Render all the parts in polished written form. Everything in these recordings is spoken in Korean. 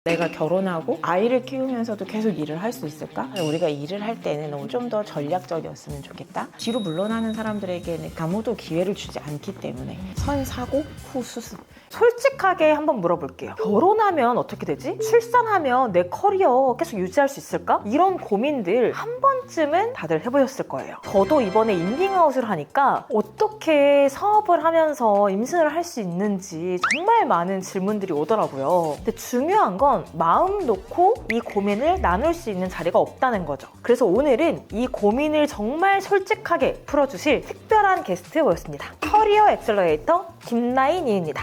내가 결혼하고 아이를 키우면서도 계속 일을 할 수 있을까? 우리가 일을 할 때는 좀 더 전략적이었으면 좋겠다. 뒤로 물러나는 사람들에게는 아무도 기회를 주지 않기 때문에 선 사고 후 수습. 솔직하게 한번 물어볼게요. 결혼하면 어떻게 되지? 출산하면 내 커리어 계속 유지할 수 있을까? 이런 고민들 한 번쯤은 다들 해보셨을 거예요. 저도 이번에 인딩아웃을 하니까 어떻게 사업을 하면서 임신을 할 수 있는지 정말 많은 질문들이 오더라고요. 근데 중요한 건 마음 놓고 이 고민을 나눌 수 있는 자리가 없다는 거죠. 그래서 오늘은 이 고민을 정말 솔직하게 풀어주실 특별한 게스트 모였습니다. 커리어 엑셀러레이터 김나인님입니다.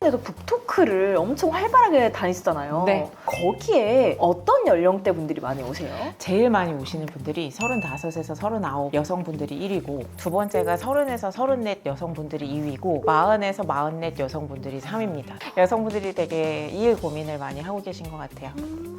근데도 북토크를 엄청 활발하게 다니시잖아요. 네. 거기에 어떤 연령대 분들이 많이 오세요? 제일 많이 오시는 분들이 35에서 39 여성분들이 1위고, 두 번째가 30에서 34 여성분들이 2위고, 40에서 44 여성분들이 3위입니다. 여성분들이 되게 이 일 고민을 많이 하고 계신 것 같아요.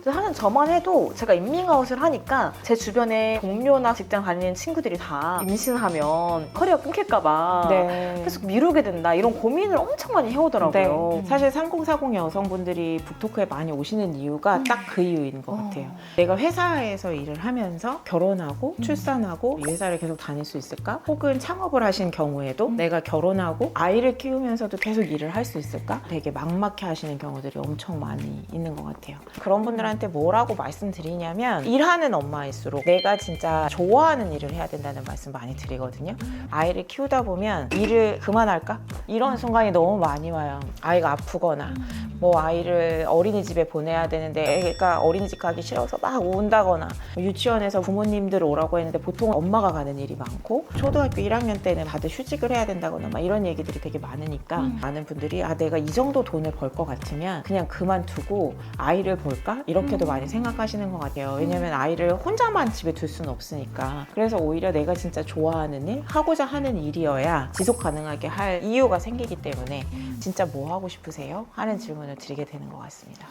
하는 저만 해도 제가 인밍아웃을 하니까 제 주변에 동료나 직장 다니는 친구들이 다 임신하면 커리어 끊길까봐 네. 계속 미루게 된다 이런 고민을 엄청 많이 해오더라고요. 사실 3040 여성분들이 북토크에 많이 오시는 이유가 딱 그 이유인 것 같아요. 내가 회사에서 일을 하면서 결혼하고 출산하고 이 회사를 계속 다닐 수 있을까? 혹은 창업을 하신 경우에도 내가 결혼하고 아이를 키우면서도 계속 일을 할 수 있을까? 되게 막막해 하시는 경우들이 엄청 많이 있는 것 같아요. 그런 분들한테 뭐라고 말씀드리냐면, 일하는 엄마일수록 내가 진짜 좋아하는 일을 해야 된다는 말씀 많이 드리거든요. 아이를 키우다 보면 일을 그만할까? 이런 순간이 너무 많이 와요. 아이가 아프거나 뭐 아이를 어린이집에 보내야 되는데 애가 어린이집 가기 싫어서 막 운다거나, 유치원에서 부모님들 오라고 했는데 보통 엄마가 가는 일이 많고, 초등학교 1학년 때는 다들 휴직을 해야 된다거나 막 이런 얘기들이 되게 많으니까 많은 분들이 내가 이 정도 돈을 벌 것 같으면 그냥 그만두고 아이를 볼까? 이렇게도 많이 생각하시는 것 같아요. 왜냐면 아이를 혼자만 집에 둘 수는 없으니까. 그래서 오히려 내가 진짜 좋아하는 일, 하고자 하는 일이어야 지속 가능하게 할 이유가 생기기 때문에 진짜 뭐 하고 싶으세요? 하는 질문을 드리게 되는 것 같습니다.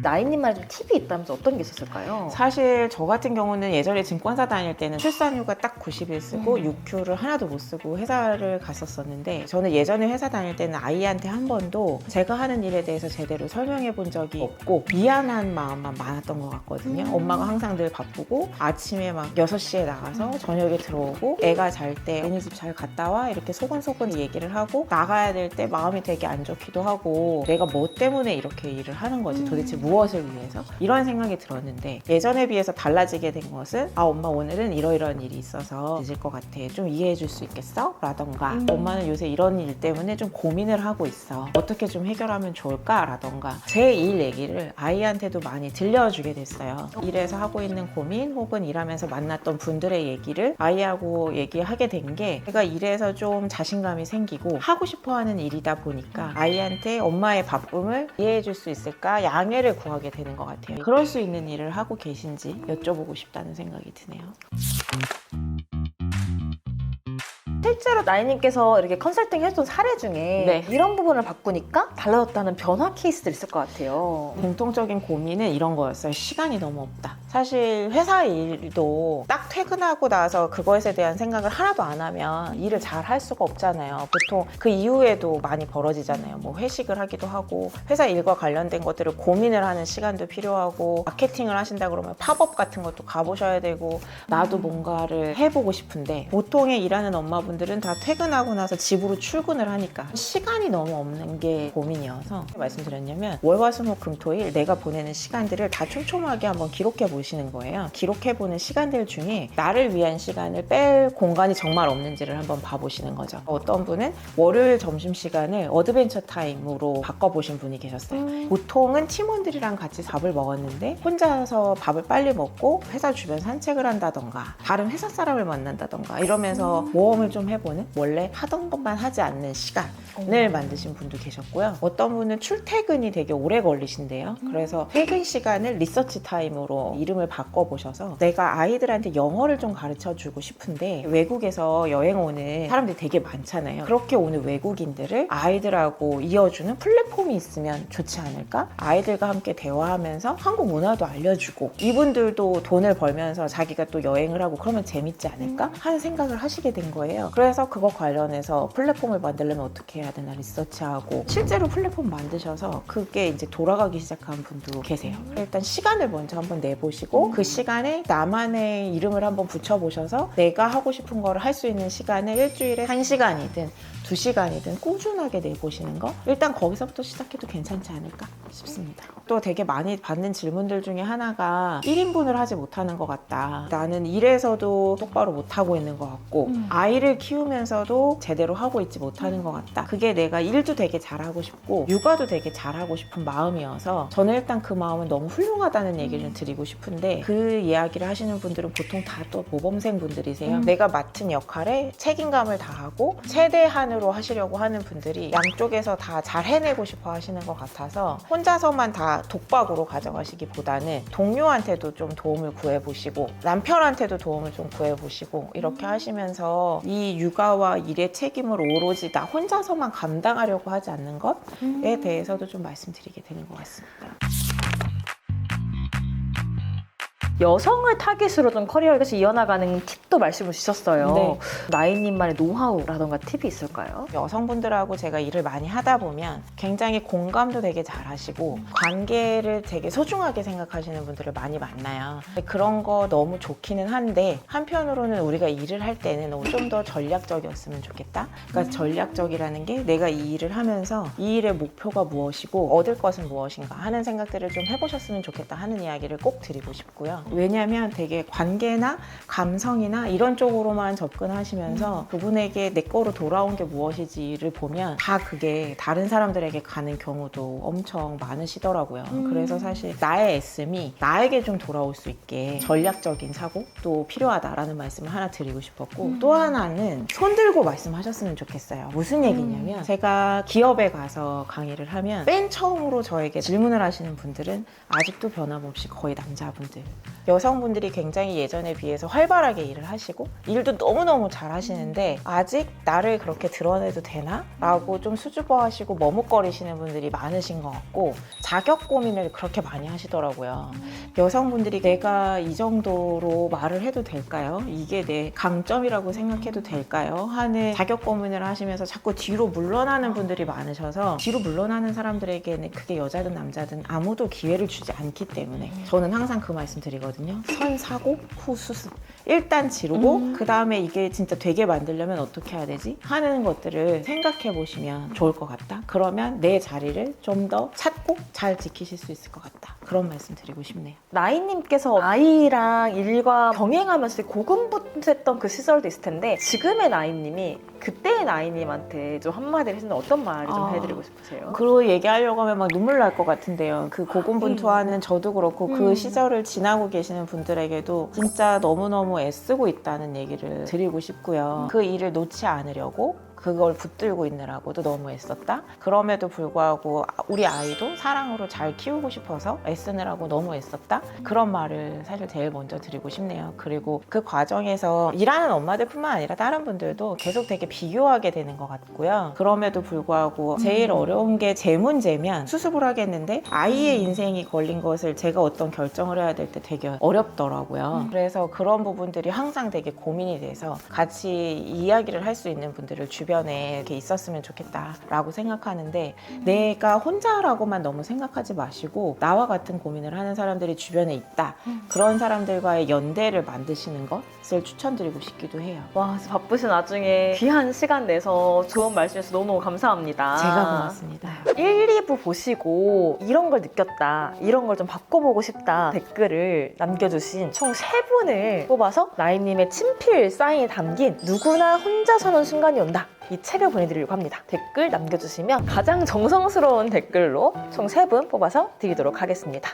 나인님만의 좀 팁이 있다면서 어떤 게 있었을까요? 사실 저 같은 경우는 예전에 증권사 다닐 때는 출산휴가 딱 90일 쓰고 6휴를 하나도 못 쓰고 회사를 갔었었는데, 저는 예전에 회사 다닐 때는 아이한테 한 번도 제가 하는 일에 대해서 제대로 설명해 본 적이 없고 미안한 마음만 많았던 것 같거든요. 엄마가 항상 늘 바쁘고 아침에 막 6시에 나가서 저녁에 들어오고, 애가 잘 때 어린이집 잘 갔다 와 이렇게 소곤소곤 얘기를 하고, 나가야 될 때 마음이 되게 안 좋기도 하고, 내가 뭐 때문에 이렇게 일을 하는 거지, 도대체 무엇을 위해서? 이런 생각이 들었는데, 예전에 비해서 달라지게 된 것은 엄마 오늘은 이러이러한 일이 있어서 늦을 것 같아, 좀 이해해 줄 수 있겠어? 라던가 엄마는 요새 이런 일 때문에 좀 고민을 하고 있어, 어떻게 좀 해결하면 좋을까? 라던가 제 일 얘기를 아이한테도 많이 들려주게 됐어요. 일에서 하고 있는 고민 혹은 일하면서 만났던 분들의 얘기를 아이하고 얘기하게 된 게, 제가 일에서 좀 자신감이 생기고 하고 싶어 하는 일이다 보니까 아이한테 엄마의 바쁨을 이해해 줄 수 있을까? 양해를 구하게 되는 것 같아요. 그럴 수 있는 일을 하고 계신지 여쭤보고 싶다는 생각이 드네요. 실제로 나인님께서 이렇게 컨설팅 해준 사례 중에 네. 이런 부분을 바꾸니까 달라졌다는 변화 케이스들 있을 것 같아요. 공통적인 고민은 이런 거였어요. 시간이 너무 없다. 사실 회사 일도 딱 퇴근하고 나서 그것에 대한 생각을 하나도 안 하면 일을 잘 할 수가 없잖아요. 보통 그 이후에도 많이 벌어지잖아요. 뭐 회식을 하기도 하고, 회사 일과 관련된 것들을 고민을 하는 시간도 필요하고, 마케팅을 하신다 그러면 팝업 같은 것도 가보셔야 되고, 나도 뭔가를 해보고 싶은데, 보통의 일하는 엄마분들은 다 퇴근하고 나서 집으로 출근을 하니까 시간이 너무 없는 게 고민이어서 말씀드렸냐면, 월화수목금토일 내가 보내는 시간들을 다 촘촘하게 한번 기록해 보시는 거예요. 기록해 보는 시간들 중에 나를 위한 시간을 뺄 공간이 정말 없는지를 한번 봐보시는 거죠. 어떤 분은 월요일 점심시간을 어드벤처 타임으로 바꿔보신 분이 계셨어요. 보통은 팀원들이랑 같이 밥을 먹었는데 혼자서 밥을 빨리 먹고 회사 주변 산책을 한다던가 다른 회사 사람을 만난다던가 이러면서 모험을 좀 해보는, 원래 하던 것만 하지 않는 시간을 만드신 분도 계셨고요. 어떤 분은 출퇴근이 되게 오래 걸리신대요. 그래서 퇴근 시간을 리서치 타임으로 이름 이름을 바꿔보셔서 내가 아이들한테 영어를 좀 가르쳐주고 싶은데 외국에서 여행 오는 사람들이 되게 많잖아요. 그렇게 오는 외국인들을 아이들하고 이어주는 플랫폼이 있으면 좋지 않을까? 아이들과 함께 대화하면서 한국 문화도 알려주고 이분들도 돈을 벌면서 자기가 또 여행을 하고 그러면 재밌지 않을까? 하는 생각을 하시게 된 거예요. 그래서 그거 관련해서 플랫폼을 만들려면 어떻게 해야 되나 리서치하고 실제로 플랫폼 만드셔서 그게 이제 돌아가기 시작한 분도 계세요. 일단 시간을 먼저 한번 내보시고 그 시간에 나만의 이름을 한번 붙여보셔서 내가 하고 싶은 거를 할 수 있는 시간을 일주일에 1시간이든 2시간이든 꾸준하게 내보시는 거 일단 거기서부터 시작해도 괜찮지 않을까 싶습니다. 또 되게 많이 받는 질문들 중에 하나가 1인분을 하지 못하는 것 같다. 나는 일에서도 똑바로 못하고 있는 것 같고 아이를 키우면서도 제대로 하고 있지 못하는 것 같다. 그게 내가 일도 되게 잘하고 싶고 육아도 되게 잘하고 싶은 마음이어서 저는 일단 그 마음은 너무 훌륭하다는 얘기를 드리고 싶은데 그 이야기를 하시는 분들은 보통 다 또 모범생 분들이세요. 내가 맡은 역할에 책임감을 다하고 최대한으로 하시려고 하는 분들이 양쪽에서 다 잘 해내고 싶어 하시는 것 같아서 혼자서만 다 독박으로 가져가시기보다는 동료한테도 좀 도움을 구해보시고 남편한테도 도움을 좀 구해보시고 이렇게 하시면서 이 육아와 일의 책임을 오로지 나 혼자서만 감당하려고 하지 않는 것에 대해서도 좀 말씀드리게 되는 것 같습니다. 여성을 타깃으로 좀 커리어를 계속 이어나가는 팁도 말씀을 주셨어요. 네. 나인님만의 노하우라던가 팁이 있을까요? 여성분들하고 제가 일을 많이 하다 보면 굉장히 공감도 되게 잘하시고 관계를 되게 소중하게 생각하시는 분들을 많이 만나요. 그런 거 너무 좋기는 한데 한편으로는 우리가 일을 할 때는 좀 더 전략적이었으면 좋겠다. 그러니까 전략적이라는 게 내가 이 일을 하면서 이 일의 목표가 무엇이고 얻을 것은 무엇인가 하는 생각들을 좀 해보셨으면 좋겠다 하는 이야기를 꼭 드리고 싶고요. 왜냐하면 되게 관계나 감성이나 이런 쪽으로만 접근하시면서 그분에게 내 거로 돌아온 게 무엇이지를 보면 다 그게 다른 사람들에게 가는 경우도 엄청 많으시더라고요. 그래서 사실 나의 애씀이 나에게 좀 돌아올 수 있게 전략적인 사고도 필요하다라는 말씀을 하나 드리고 싶었고 또 하나는 손 들고 말씀하셨으면 좋겠어요. 무슨 얘기냐면 제가 기업에 가서 강의를 하면 맨 처음으로 저에게 질문을 하시는 분들은 아직도 변함없이 거의 남자분들 여성분들이 굉장히 예전에 비해서 활발하게 일을 하시고 일도 너무너무 잘 하시는데 아직 나를 그렇게 드러내도 되나? 라고 좀 수줍어하시고 머뭇거리시는 분들이 많으신 것 같고 자격 고민을 그렇게 많이 하시더라고요. 여성분들이 내가 이 정도로 말을 해도 될까요? 이게 내 강점이라고 생각해도 될까요? 하는 자격 고민을 하시면서 자꾸 뒤로 물러나는 분들이 많으셔서 뒤로 물러나는 사람들에게는 그게 여자든 남자든 아무도 기회를 주지 않기 때문에 저는 항상 그 말씀 드리거든요. 선 사고 후 수습. 일단 지르고 그 다음에 이게 진짜 되게 만들려면 어떻게 해야 되지? 하는 것들을 생각해 보시면 좋을 것 같다. 그러면 내 자리를 좀 더 찾고 잘 지키실 수 있을 것 같다. 그런 말씀 드리고 싶네요. 나인님께서 아이랑 일과 병행하면서 고군분투했던 그 시절도 있을 텐데 지금의 나인님이 그때의 나인님한테 좀 한마디를 했는데 어떤 말 좀 해드리고 싶으세요? 그거 얘기하려고 하면 막 눈물 날 것 같은데요. 그 고군분투하는 저도 그렇고 그 시절을 지나고 계시는 분들에게도 진짜 너무너무 애쓰고 있다는 얘기를 드리고 싶고요. 그 일을 놓지 않으려고 그걸 붙들고 있느라고도 너무 애썼다. 그럼에도 불구하고 우리 아이도 사랑으로 잘 키우고 싶어서 애쓰느라고 너무 애썼다. 그런 말을 사실 제일 먼저 드리고 싶네요. 그리고 그 과정에서 일하는 엄마들뿐만 아니라 다른 분들도 계속 되게 비교하게 되는 것 같고요. 그럼에도 불구하고 제일 어려운 게 제 문제면 수습을 하겠는데 아이의 인생이 걸린 것을 제가 어떤 결정을 해야 될 때 되게 어렵더라고요. 그래서 그런 부분들이 항상 되게 고민이 돼서 같이 이야기를 할 수 있는 분들을 주변에 이렇게 있었으면 좋겠다라고 생각하는데 내가 혼자라고만 너무 생각하지 마시고 나와 같은 고민을 하는 사람들이 주변에 있다. 그런 사람들과의 연대를 만드시는 것을 추천드리고 싶기도 해요. 와, 바쁘신 와중에 귀한 시간 내서 좋은 말씀 해주셔서 너무너무 감사합니다. 제가 고맙습니다. 1, 2부 보시고 이런 걸 느꼈다, 이런 걸 좀 바꿔보고 싶다 댓글을 남겨주신 총 3분을 뽑아서 나인님의 친필 사인이 담긴 누구나 혼자 서는 순간이 온다, 이 책을 보내드리려고 합니다. 댓글 남겨주시면 가장 정성스러운 댓글로 총 3분 뽑아서 드리도록 하겠습니다.